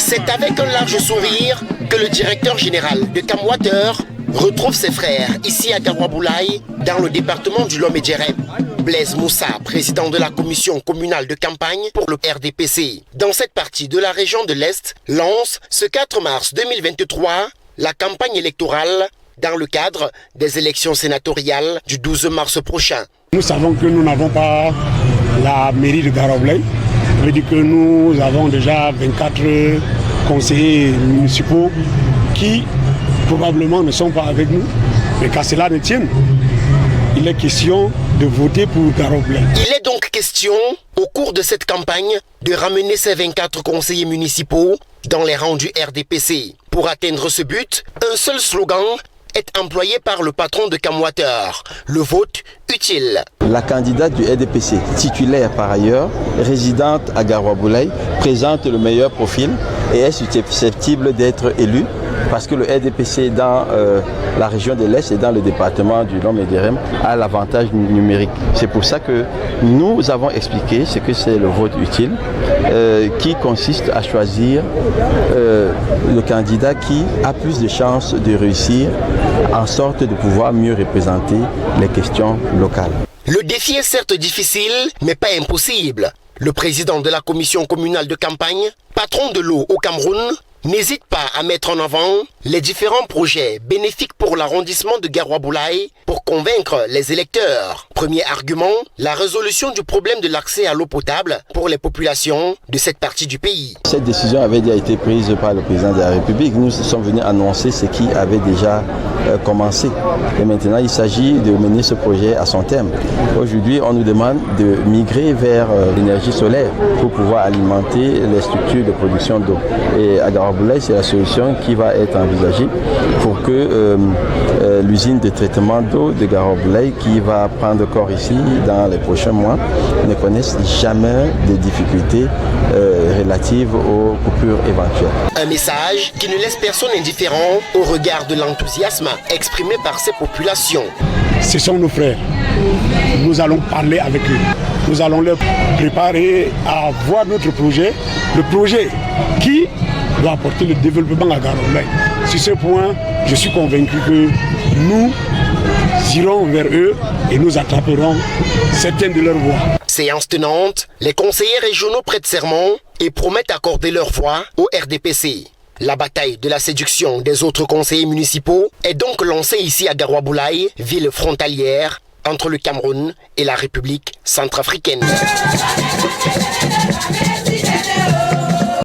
C'est avec un large sourire que le directeur général de Camwater retrouve ses frères ici à Garoua-Boulaye, dans le département du Lomé-Djerem. Blaise Moussa, président de la commission communale de campagne pour le RDPC, dans cette partie de la région de l'Est, lance ce 4 mars 2023 la campagne électorale dans le cadre des élections sénatoriales du 12 mars prochain. Nous savons que nous n'avons pas la mairie de Garoua-Boulaye. Ça veut dire que nous avons déjà 24 conseillers municipaux qui probablement ne sont pas avec nous. Mais qu'à cela ne tienne, il est question de voter pour Garoua-Boulaye. Il est donc question, au cours de cette campagne, de ramener ces 24 conseillers municipaux dans les rangs du RDPC. Pour atteindre ce but, un seul slogan est employé par le patron de Camwater, le vote utile. La candidate du RDPC, titulaire par ailleurs, résidente à Garoua-Boulaye, présente le meilleur profil et est susceptible d'être élue parce que le RDPC dans la région de l'Est et dans le département du Lomé-Djerem a l'avantage numérique. C'est pour ça que nous avons expliqué ce que c'est le vote utile qui consiste à choisir le candidat qui a plus de chances de réussir en sorte de pouvoir mieux représenter les questions locales. Le défi est certes difficile, mais pas impossible. Le président de la commission communale de campagne, patron de l'eau au Cameroun, n'hésite pas à mettre en avant les différents projets bénéfiques pour l'arrondissement de Garoua-Boulaye pour convaincre les électeurs. Premier argument, la résolution du problème de l'accès à l'eau potable pour les populations de cette partie du pays. Cette décision avait déjà été prise par le président de la République. Nous sommes venus annoncer ce qui avait déjà commencé. Et maintenant, il s'agit de mener ce projet à son terme. Aujourd'hui, on nous demande de migrer vers l'énergie solaire pour pouvoir alimenter les structures de production d'eau. Et à Garoua-Boulaye, c'est la solution qui va être envisagée pour que l'usine de traitement d'eau de Garoua-Boulaye, qui va prendre corps ici dans les prochains mois, ne connaisse jamais de difficultés relatives aux coupures éventuelles. Un message qui ne laisse personne indifférent au regard de l'enthousiasme exprimé par ces populations. Ce sont nos frères. Nous allons parler avec eux. Nous allons leur préparer à voir notre projet, le projet qui doit apporter le développement à Garoua-Boulaye. Sur ce point, je suis convaincu que nous irons vers eux et nous attraperons certaines de leurs voix. Séance tenante, les conseillers régionaux prêtent serment et promettent accorder leur voix au RDPC. La bataille de la séduction des autres conseillers municipaux est donc lancée ici à Garoua-Boulaye, ville frontalière entre le Cameroun et la République centrafricaine.